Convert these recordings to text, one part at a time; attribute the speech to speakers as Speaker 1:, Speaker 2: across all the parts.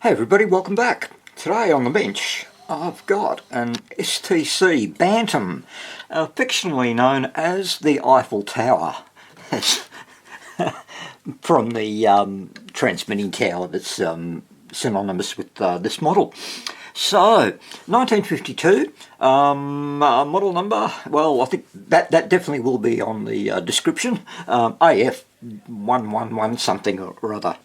Speaker 1: Hey everybody, welcome back. Today on the bench I've got an STC Bantam, affectionately known as the Eiffel Tower, from the transmitting tower that's synonymous with this model. So, 1952, model number, well I think that definitely will be on the description, AF111 something or other.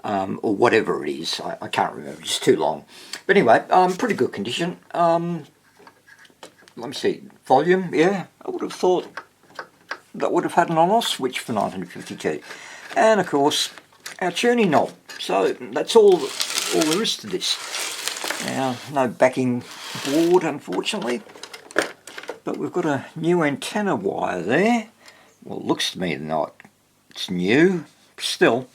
Speaker 1: Or whatever it is, I can't remember, it's too long. But anyway, pretty good condition. Let me see, volume, yeah, I would have thought that would have had an on-off switch for 1952. And of course, our tuning knob. So that's all there is to this. Now, no backing board, unfortunately. But we've got a new antenna wire there. Well, it looks to me like it's new, still.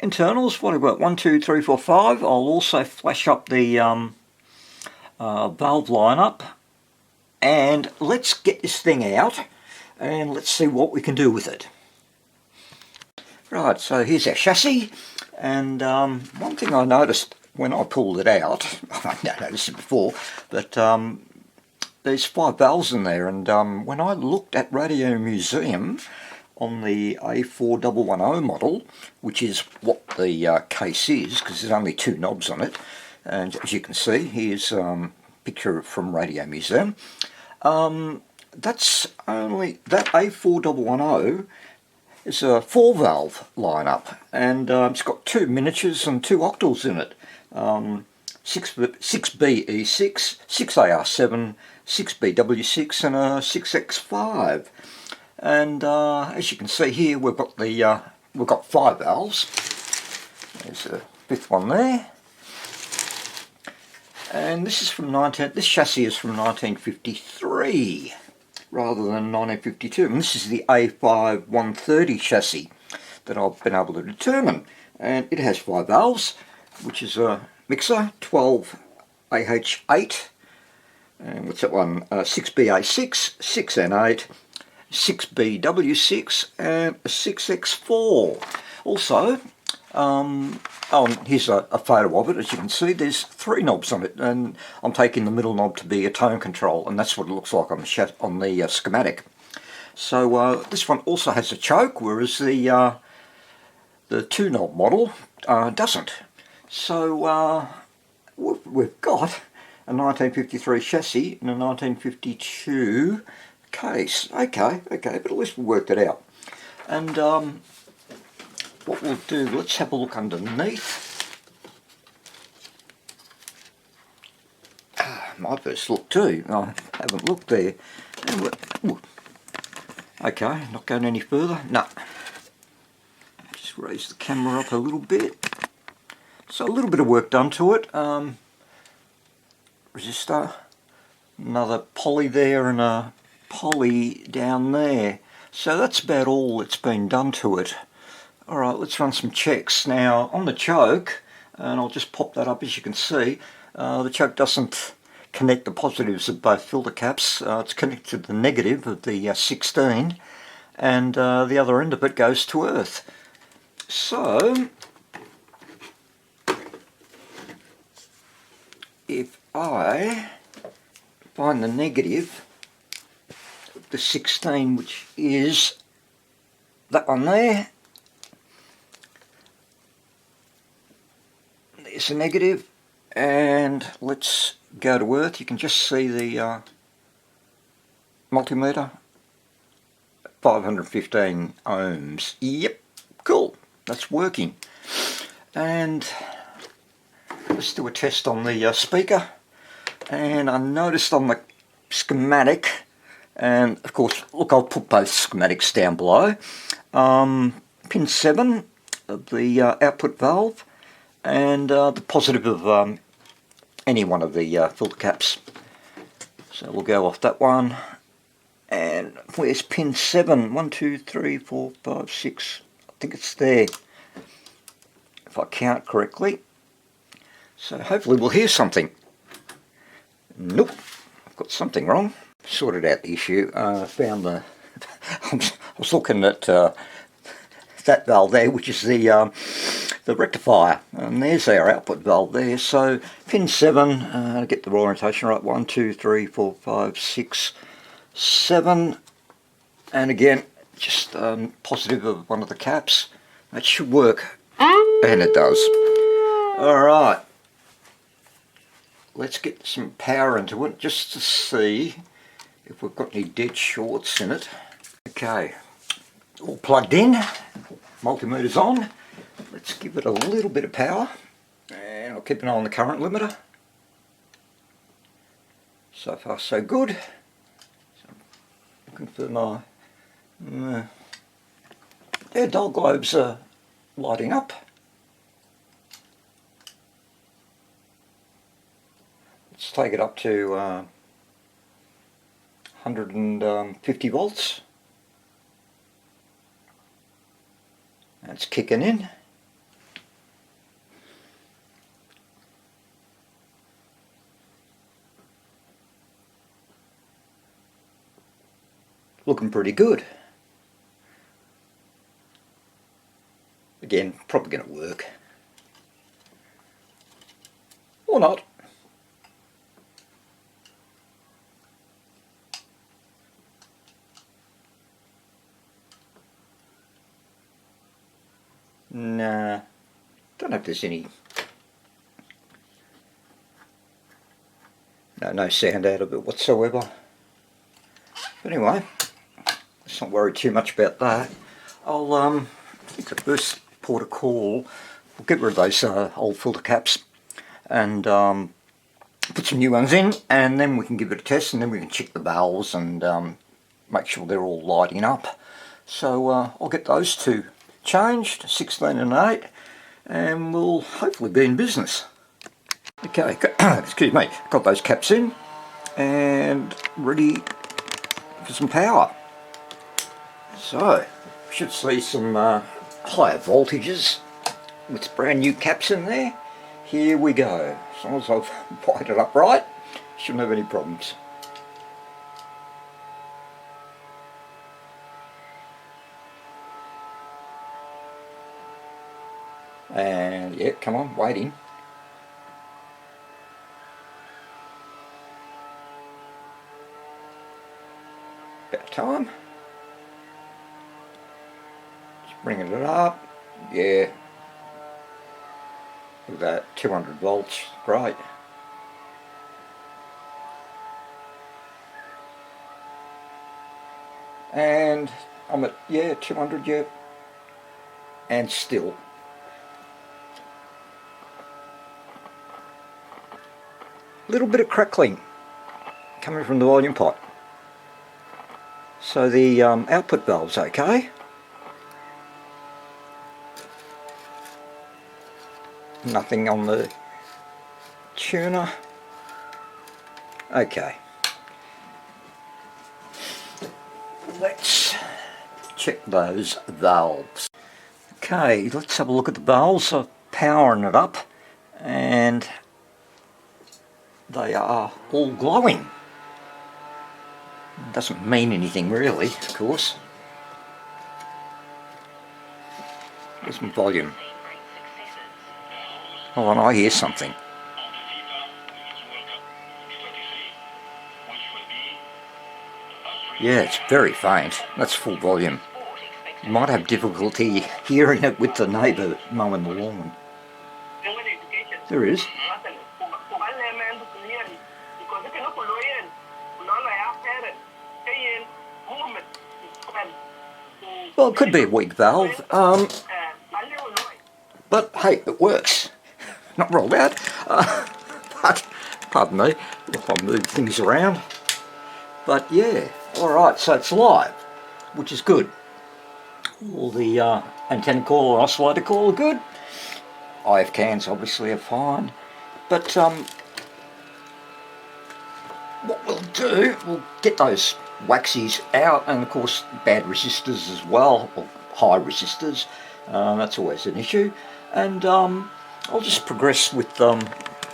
Speaker 1: Internals, what have I got? 1, 2, 3, 4, 5. I'll also flash up the valve lineup, and let's get this thing out and let's see what we can do with it. Right, so here's our chassis, and one thing I noticed when I pulled it out, I didn't notice it before, but there's 5 valves in there, and when I looked at Radio Museum on the A4110 model, which is what the case is, because there's only 2 knobs on it, and as you can see, here's a picture from Radio Museum. That's only, that A4110 is a 4 valve lineup, and it's got 2 miniatures and 2 octals in it. 6BE6, 6AR7, 6BW6 and a 6X5. And as you can see here, we've got 5 valves. There's a 5th one there. And this chassis is from 1953 rather than 1952. And this is the A5130 chassis that I've been able to determine. And it has 5 valves, which is a mixer, 12AH8, and what's that one? 6BA6, 6N8, 6BW6 and a 6X4. Also, here's a photo of it. As you can see, there's 3 knobs on it, and I'm taking the middle knob to be a tone control, and that's what it looks like on the schematic. So this one also has a choke, whereas the 2 knob model doesn't. So we've got a 1953 chassis and a 1952 case. Okay, but at least we worked it out. And what we'll do, let's have a look underneath. My first look too. I haven't looked there. Okay, not going any further. No. Just raise the camera up a little bit. So a little bit of work done to it. Resistor, another poly there, and a poly down there. So that's about all that's been done to it. Alright, let's run some checks. Now on the choke, and I'll just pop that up as you can see, the choke doesn't connect the positives of both filter caps. It's connected to the negative of the 16, and the other end of it goes to earth. So if I find the negative, the 16, which is that one there, there's a negative, and let's go to earth. You can just see the multimeter, 515 ohms. Yep, cool, that's working. And let's do a test on the speaker. And I noticed on the schematic, and of course, look, I'll put both schematics down below. Pin 7 of the output valve, and the positive of any one of the filter caps. So we'll go off that one. And where's pin 7? 1, 2, 3, 4, 5, 6. I think it's there, if I count correctly. So hopefully we'll hear something. Nope, I've got something wrong. Sorted out the issue. Found the. I was looking at that valve there, which is the the rectifier, and there's our output valve there. So pin 7, to get the orientation right, 1, 2, 3, 4, 5, 6, 7, and again just positive of one of the caps. That should work, and it does. Alright, let's get some power into it just to see if we've got any dead shorts in it. Okay, all plugged in, multimeter's on. Let's give it a little bit of power, and I'll keep an eye on the current limiter. So far so good. So looking for my dial globes are lighting up. Let's take it up to 150 volts. That's kicking in. Looking pretty good. Again, probably going to work. Or not. Nah, don't know if there's any. No sound out of it whatsoever. But anyway, let's not worry too much about that. I'll I think the first port of call, we'll get rid of those old filter caps and put some new ones in, and then we can give it a test, and then we can check the valves and make sure they're all lighting up. So I'll get those two changed, 16 and 8, and we'll hopefully be in business. Okay, excuse me, got those caps in and ready for some power. So, we should see some higher voltages with brand new caps in there. Here we go. As long as I've wired it up right, shouldn't have any problems. And yeah, come on, waiting. About time. Just bringing it up. Yeah. Look at that, 200 volts, great. And I'm at, yeah, 200, yeah. And still. Little bit of crackling coming from the volume pot. So the output valve's okay. Nothing on the tuner. Okay. Let's check those valves. Okay, let's have a look at the valves. I'm powering it up and they are all glowing. Doesn't mean anything really, of course. There's some volume. Hold on, I hear something. Yeah, it's very faint. That's full volume. You might have difficulty hearing it with the neighbour mowing the lawn. There is. Well, it could be a weak valve, but hey, it works. Not rolled out, but pardon me if I move things around. But yeah, alright, so it's live, which is good. All the antenna coil and oscillator coil are good. IF cans obviously are fine. But what we'll do, we'll get those waxies out, and of course bad resistors as well, or high resistors. That's always an issue. And I'll just progress with a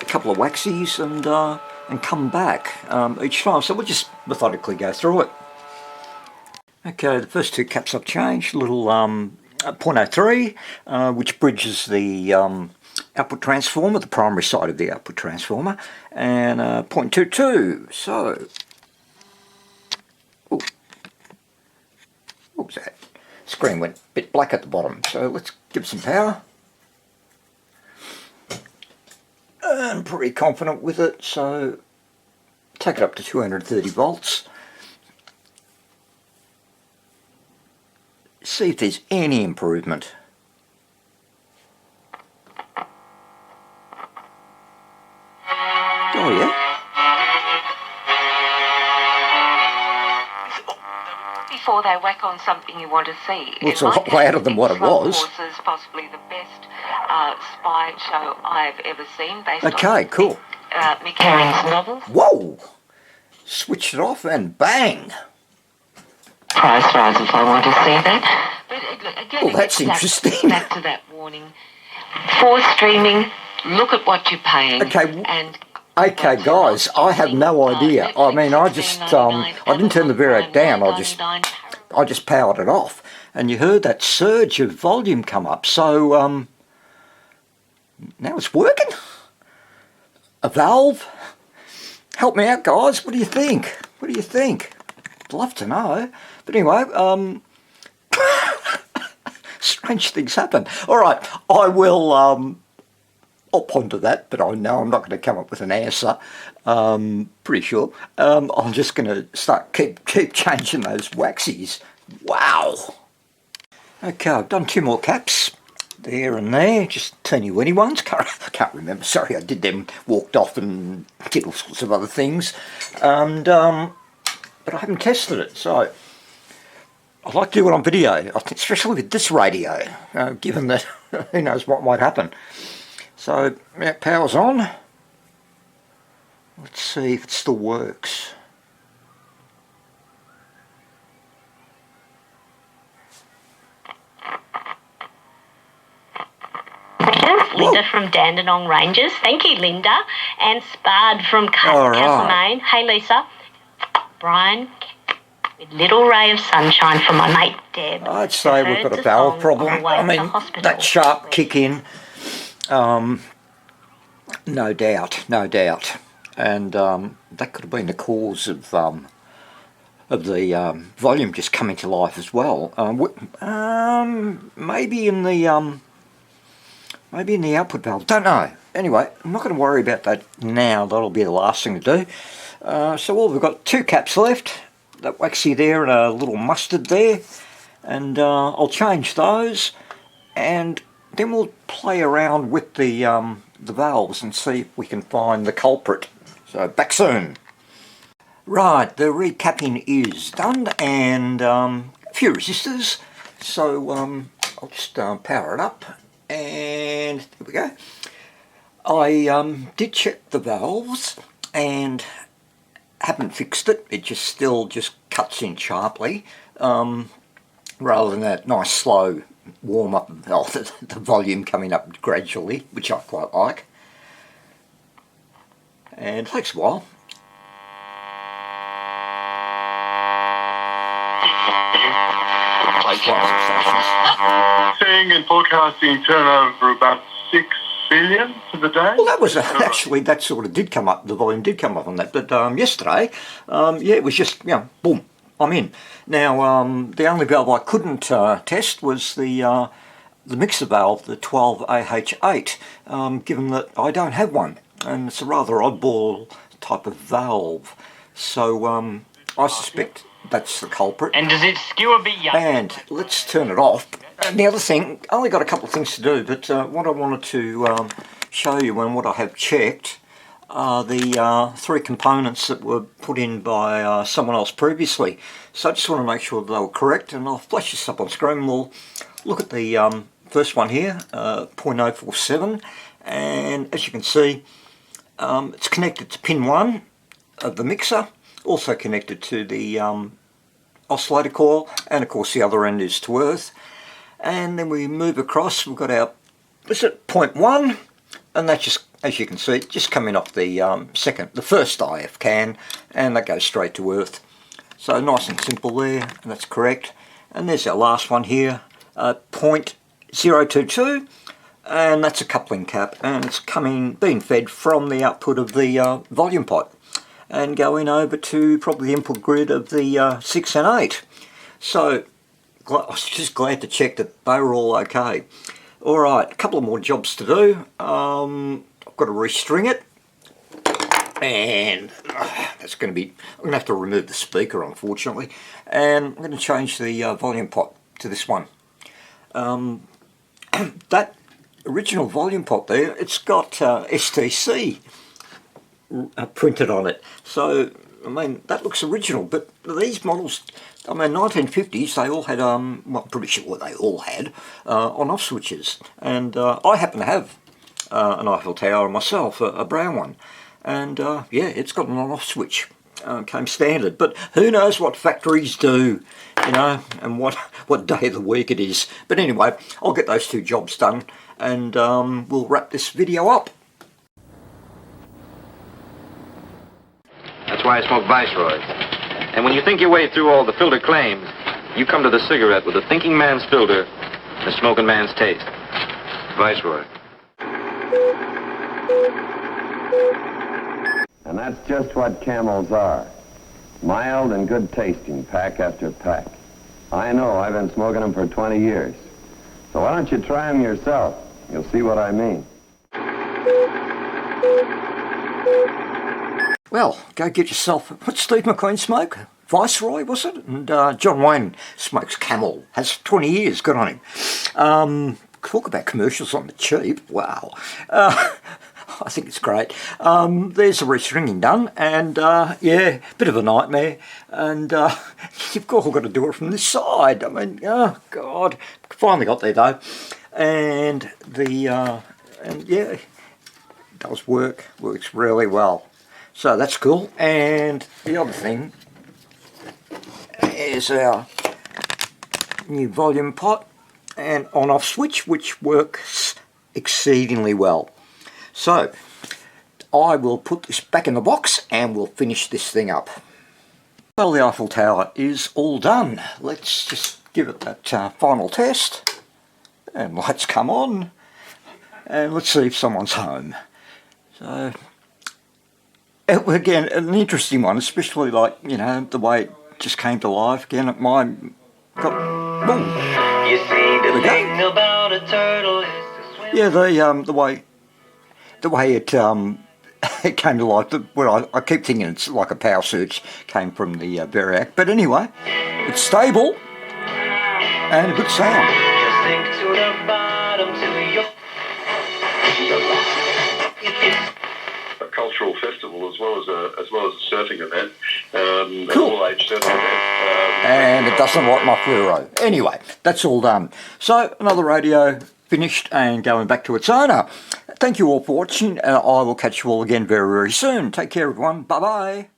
Speaker 1: couple of waxies and come back each time. So we'll just methodically go through it. Okay, the first two caps I've changed, little 0.03, which bridges the output transformer, the primary side of the output transformer, and 0.22. So, ooh, what was that? Screen went a bit black at the bottom, so let's give some power. I'm pretty confident with it, so take it up to 230 volts. See if there's any improvement. Oh yeah.
Speaker 2: Before they whack on something you want to see.
Speaker 1: Well, it's a lot louder than what it was.
Speaker 2: Horses, possibly the best spy show I've ever seen. Based
Speaker 1: okay,
Speaker 2: on
Speaker 1: cool.
Speaker 2: Mick Herring's novels.
Speaker 1: Whoa! Switched it off and bang!
Speaker 2: Price rise if I want to see that. But again,
Speaker 1: well, that's interesting.
Speaker 2: Back to that warning. For streaming, look at what you're paying.
Speaker 1: Okay.
Speaker 2: And
Speaker 1: okay, guys, I have no idea. I mean, I just, I didn't turn the Vero down, I just powered it off. And you heard that surge of volume come up, so, now it's working. A valve? Help me out, guys, what do you think? What do you think? I'd love to know. But anyway, strange things happen. Alright, I will, I'll ponder that, but I know I'm not going to come up with an answer. Pretty sure. I'm just going to start keep changing those waxies. Wow. Okay, I've done 2 more caps. There and there, just teeny-weeny ones. I can't remember. Sorry, I did them, walked off and did all sorts of other things. And but I haven't tested it, so I'd like to do it on video. I think, especially with this radio, given that who knows what might happen. So, yeah, power's on. Let's see if it still works.
Speaker 3: Linda from Dandenong Rangers. Thank you, Linda. And Spard from Castlemaine. Hey, Lisa. Brian, with little ray of sunshine for my mate Deb.
Speaker 1: I'd say we've got a valve problem. I mean, that sharp kick in. No doubt, no doubt. And that could have been the cause of the volume just coming to life as well. Maybe in the output valve. Don't know. Anyway, I'm not going to worry about that now. That'll be the last thing to do. So we've got 2 caps left. That waxy there and a little mustard there. And I'll change those. And then we'll play around with the valves and see if we can find the culprit. So back soon. Right, the recapping is done, and a few resistors. So I'll just power it up, and there we go. I did check the valves and haven't fixed it. It still cuts in sharply, rather than that nice slow warm up of the volume coming up gradually, which I quite like. And it takes a while.
Speaker 4: Seeing and forecasting turnover about 6 billion for the day.
Speaker 1: Well, that was actually, that sort of did come up, the volume did come up on that, but yesterday, yeah, it was just, you know, boom, I'm in. Now, the only valve I couldn't test was the mixer valve, the 12AH8, given that I don't have one, and it's a rather oddball type of valve, so I suspect that's the culprit.
Speaker 5: And does it skewer be young?
Speaker 1: And let's turn it off. And the other thing, I only got a couple of things to do, but what I wanted to show you and what I have checked are the 3 components that were put in by someone else previously. So I just want to make sure that they were correct, and I'll flash this up on screen. We'll look at the first one here, 0.047, and as you can see, it's connected to pin 1 of the mixer, also connected to the oscillator coil, and of course the other end is to earth. And then we move across, we've got our, this is 0.1, and that's just, as you can see, just coming off the the first IF can, and that goes straight to earth. So nice and simple there, and that's correct. And there's our last one here, 0.022, and that's a coupling cap, and it's being fed from the output of the volume pot and going over to probably the input grid of the 6 and 8. So I was just glad to check that they were all okay. Alright, a couple of more jobs to do. I've got to restring it, and that's going to be, I'm going to have to remove the speaker, unfortunately, and I'm going to change the volume pot to this one. That original volume pot there, it's got STC printed on it, so I mean that looks original, but these models, I mean 1950s, they all had well, I'm pretty sure what they all had on-off switches, and I happen to have an Eiffel Tower myself, a brown one, and yeah, it's got an on-off switch, came standard, but who knows what factories do, you know, and what day of the week it is. But anyway, I'll get those two jobs done, and we'll wrap this video up.
Speaker 5: That's why I smoke Viceroy. And when you think your way through all the filter claims, you come to the cigarette with a thinking man's filter and a smoking man's taste. Viceroy.
Speaker 6: And that's just what Camels are. Mild and good tasting, pack after pack. I know, I've been smoking them for 20 years. So why don't you try them yourself? You'll see what I mean.
Speaker 1: Well, go get yourself, what's Steve McQueen smoke? Viceroy, was it? And John Wayne smokes Camel, has 20 years, good on him. Talk about commercials on the cheap, wow. I think it's great. There's the restringing done, and yeah, bit of a nightmare, and you've all got to do it from this side. I mean, oh God, finally got there though, and yeah, it does works really well. So that's cool. And the other thing is our new volume pot and on-off switch, which works exceedingly well. So I will put this back in the box and we'll finish this thing up. Well, the Eiffel Tower is all done. Let's just give it that final test, and lights come on, and let's see if someone's home. So again, an interesting one, especially like, you know, the way it just came to life again at mine. You see, the thing about a turtle is to swim. Yeah, the way it it came to life. Well, I keep thinking it's like a power surge came from the Variac, but anyway, it's stable and a good sound. You sink to the bottom to your
Speaker 4: cultural festival as well as a surfing event,
Speaker 1: cool.
Speaker 4: An all-age surfing event.
Speaker 1: And it doesn't like my fluoro. Anyway, that's all done. So another radio finished and going back to its owner. Thank you all for watching, and I will catch you all again very, very soon. Take care, everyone. Bye-bye.